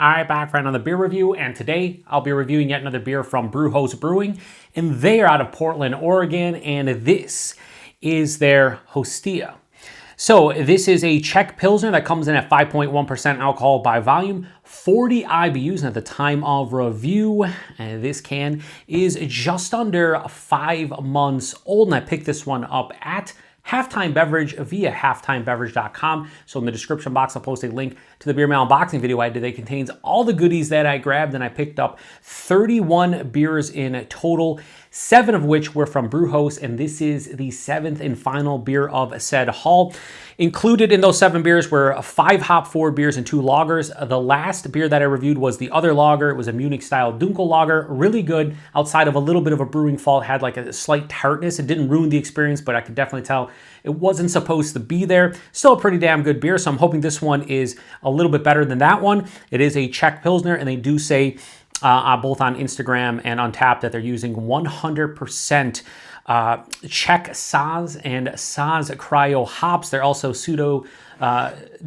Alright, back for another beer review, and today I'll be reviewing yet another beer from Brujos Brewing, and they are out of Portland, Oregon, and this is their Hostia. So this is a Czech Pilsner that comes in at 5.1% alcohol by volume, 40 IBUs, and at the time of review, and this can is just under 5 months old, and I picked this one up at Halftime Beverage via halftimebeverage.com. So in the description box, I'll post a link to the beer mail unboxing video I did that contains all the goodies that I grabbed, and I picked up 31 beers in total, 7 of which were from Brujos, and this is the 7th and final beer of said haul. Included in those 7 beers were 5 hop forward beers and 2 lagers. The last beer that I reviewed was the other lager. It was a Munich-style Dunkel lager. Really good. Outside of a little bit of a brewing fault, it had like a slight tartness. It didn't ruin the experience, but I could definitely tell it wasn't supposed to be there. Still a pretty damn good beer, so I'm hoping this one is a little bit better than that one. It is a Czech Pilsner, and they do say both on Instagram and on tap that they're using 100% Czech Saaz and Saaz Cryo hops. They're also pseudo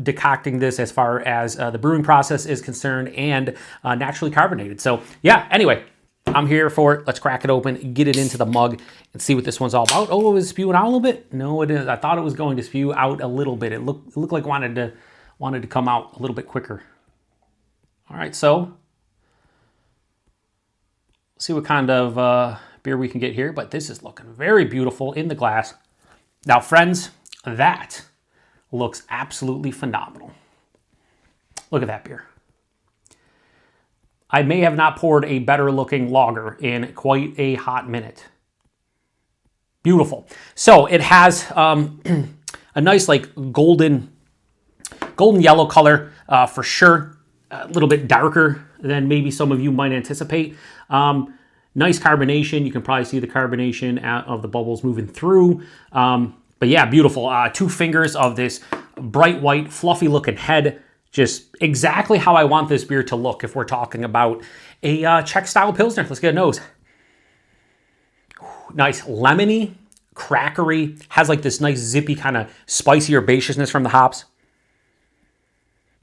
decocting this as far as the brewing process is concerned, and naturally carbonated. So yeah, anyway, I'm here for it. Let's crack it open, get it into the mug, and see what this one's all about. Oh, it was spewing out a little bit? No, it is. I thought it was going to spew out a little bit. It looked like it wanted to come out a little bit quicker. All right, so see what kind of beer we can get here, but this is looking very beautiful in the glass. Now, friends, that looks absolutely phenomenal. Look at that beer. I may have not poured a better looking lager in quite a hot minute. Beautiful. So it has a nice like golden yellow color for sure. A little bit darker than maybe some of you might anticipate. Nice carbonation. You can probably see the carbonation out of the bubbles moving through. But yeah, beautiful. 2 fingers of this bright white, fluffy looking head. Just exactly how I want this beer to look if we're talking about a Czech-style Pilsner. Let's get a nose. Nice lemony, crackery. Has like this nice zippy kind of spicy herbaceousness from the hops.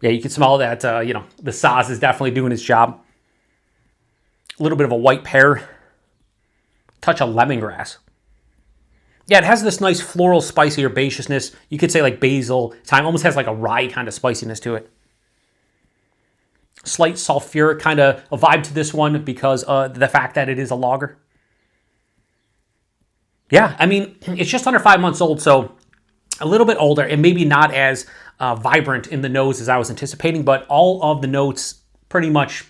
Yeah, you can smell that, the Saaz is definitely doing its job. A little bit of a white pear. Touch of lemongrass. Yeah, it has this nice floral, spicy herbaceousness. You could say like basil, thyme. Almost has like a rye kind of spiciness to it. Slight sulfuric kind of a vibe to this one because the fact that it is a lager. Yeah, I mean, it's just under 5 months old, so a little bit older and maybe not as vibrant in the nose as I was anticipating, but all of the notes pretty much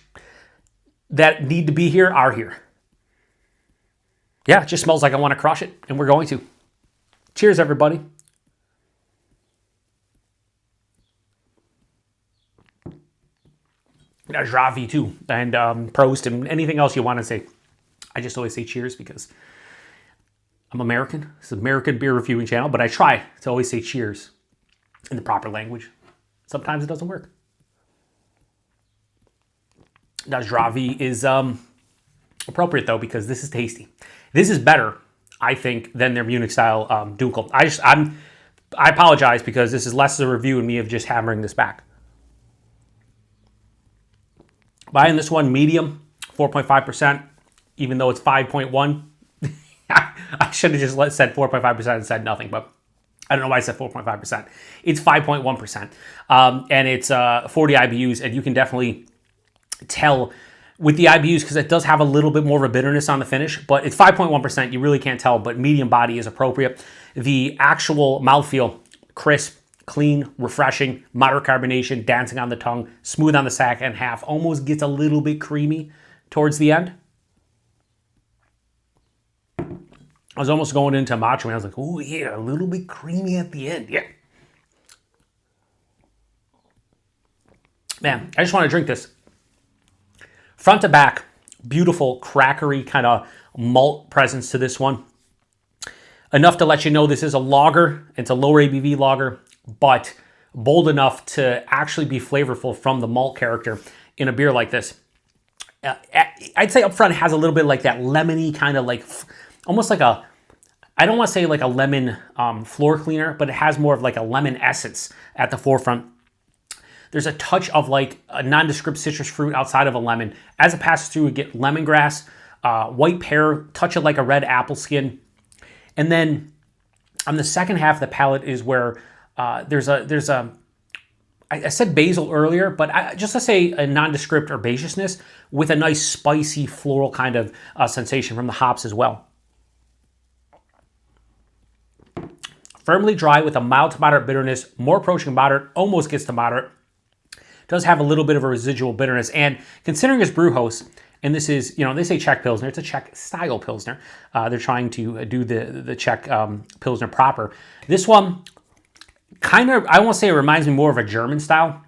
that need to be here are here. Yeah, it just smells like I want to crush it, and we're going to. Cheers, everybody. Zdraví too, and prost, and anything else you want to say. I just always say cheers because I'm American. It's an American beer reviewing channel, but I try to always say cheers in the proper language. Sometimes it doesn't work. Now, zdraví is appropriate though because this is tasty. This is better, I think, than their Munich-style Dunkel. I apologize because this is less of a review and me of just hammering this back. Buying this one medium, 4.5%, even though it's 5.1. I should have just said 4.5% and said nothing, but I don't know why I said 4.5%. It's 5.1%, and it's 40 IBUs, and you can definitely tell with the IBUs because it does have a little bit more of a bitterness on the finish, but it's 5.1%. You really can't tell, but medium body is appropriate. The actual mouthfeel, crisp, clean, refreshing, moderate carbonation, dancing on the tongue, smooth on the second half, almost gets a little bit creamy towards the end. I was almost going into macho, and I was like, oh yeah, a little bit creamy at the end, yeah. Man, I just want to drink this. Front to back, beautiful, crackery kind of malt presence to this one. Enough to let you know this is a lager. It's a lower ABV lager, but bold enough to actually be flavorful from the malt character in a beer like this. I'd say up front it has a little bit like that lemony kind of like, almost like a, I don't want to say like a lemon floor cleaner, but it has more of like a lemon essence at the forefront. There's a touch of like a nondescript citrus fruit outside of a lemon. As it passes through, we get lemongrass, white pear, touch of like a red apple skin. And then on the second half of the palate is where there's a I said basil earlier, but just to say a nondescript herbaceousness with a nice spicy floral kind of sensation from the hops as well. Firmly dry with a mild to moderate bitterness, more approaching moderate, almost gets to moderate. Does have a little bit of a residual bitterness. And considering it's Brujos, and this is, you know, they say Czech Pilsner, it's a Czech-style Pilsner. They're trying to do the Czech Pilsner proper. This one, kind of, I won't say it reminds me more of a German style,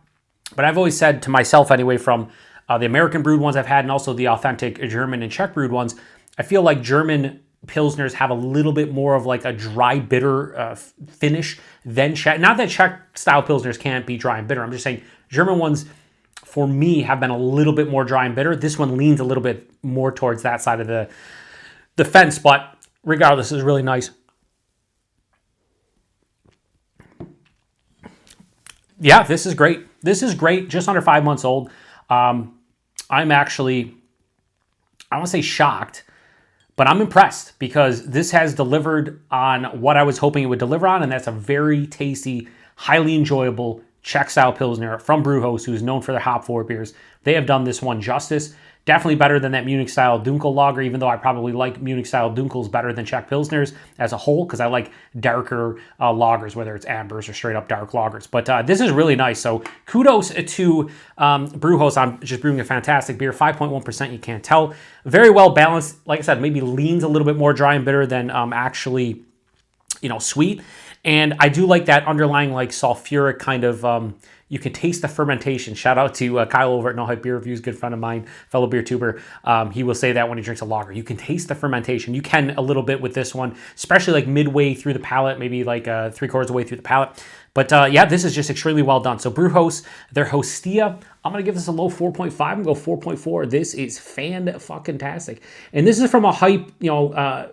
but I've always said to myself anyway, from the American brewed ones I've had and also the authentic German and Czech brewed ones, I feel like German Pilsners have a little bit more of like a dry, bitter finish than Czech. Not that Czech-style Pilsners can't be dry and bitter. I'm just saying German ones, for me, have been a little bit more dry and bitter. This one leans a little bit more towards that side of the fence, but regardless, it's really nice. Yeah, this is great. This is great. Just under 5 months old. I'm actually, I don't want to say shocked, but I'm impressed because this has delivered on what I was hoping it would deliver on, and that's a very tasty, highly enjoyable Czech-style Pilsner from Brujos, who's known for their hop-forward beers. They have done this one justice. Definitely better than that Munich-style Dunkel lager, even though I probably like Munich-style Dunkels better than Czech Pilsners as a whole, because I like darker lagers, whether it's ambers or straight-up dark lagers. But this is really nice. So kudos to Brujos on just brewing a fantastic beer. 5.1%, you can't tell. Very well balanced. Like I said, maybe leans a little bit more dry and bitter than actually, you know, sweet. And I do like that underlying like sulfuric kind of, you can taste the fermentation. Shout out to Kyle over at No Hype Beer Reviews, good friend of mine, fellow beer tuber. He will say that when he drinks a lager. You can taste the fermentation. You can a little bit with this one, especially like midway through the palate, maybe like 3/4 of the way through the palate. But yeah, this is just extremely well done. So Brujos, their Hostia, I'm going to give this a low 4.5 and go 4.4. This is fan-fucking-tastic. And this is from a hype, you know,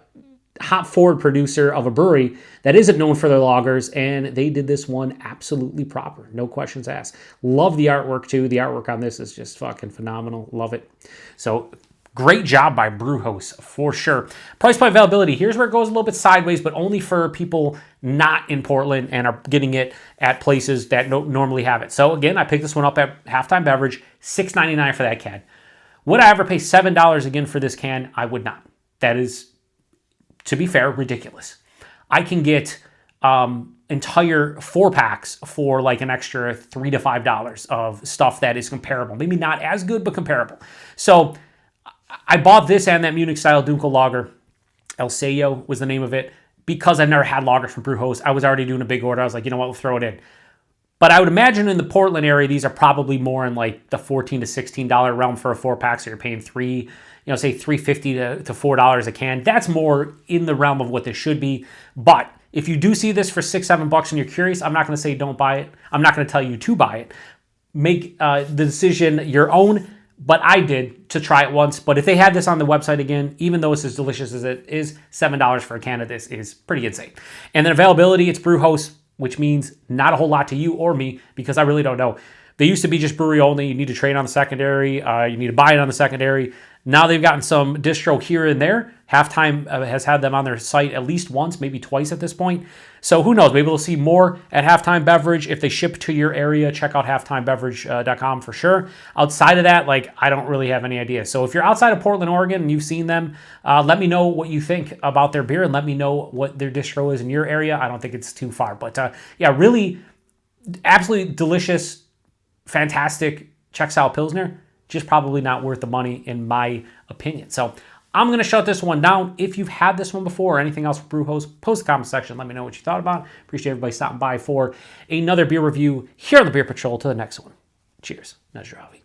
hop-forward producer of a brewery that isn't known for their lagers, and they did this one absolutely proper. No questions asked. Love the artwork, too. The artwork on this is just fucking phenomenal. Love it. So, great job by Brujos, for sure. Price point availability. Here's where it goes a little bit sideways, but only for people not in Portland and are getting it at places that normally have it. So, again, I picked this one up at Halftime Beverage, $6.99 for that can. Would I ever pay $7 again for this can? I would not. That is, to be fair, ridiculous. I can get entire 4-packs for like an extra $3 to $5 of stuff that is comparable. Maybe not as good, but comparable. So I bought this and that Munich-style Dunkel lager. El Sello was the name of it. Because I've never had lagers from Brujos, I was already doing a big order. I was like, you know what, we'll throw it in. But I would imagine in the Portland area, these are probably more in like the $14 to $16 realm for a 4-pack. So you're paying say $3.50 to $4 a can. That's more in the realm of what this should be. But if you do see this for $6-7 and you're curious, I'm not going to say don't buy it. I'm not going to tell you to buy it. Make the decision your own. But I did to try it once. But if they had this on the website again, even though it's as delicious as it is, $7 for a can of this is pretty insane. And then availability, it's Brujos, which means not a whole lot to you or me because I really don't know. They used to be just brewery only. You need to trade on the secondary. You need to buy it on the secondary. Now they've gotten some distro here and there. Halftime has had them on their site at least once, maybe twice at this point. So who knows? Maybe we'll see more at Halftime Beverage. If they ship to your area, check out halftimebeverage.com for sure. Outside of that, I don't really have any idea. So if you're outside of Portland, Oregon, and you've seen them, let me know what you think about their beer and let me know what their distro is in your area. I don't think it's too far. But yeah, really absolutely delicious, fantastic Czech-style Pilsner. Just probably not worth the money in my opinion. So I'm going to shut this one down. If you've had this one before or anything else from Brujos, post in the comment section. Let me know what you thought about it. Appreciate everybody stopping by for another beer review here on the Beer Patrol. To the next one. Cheers. Na zdrowie.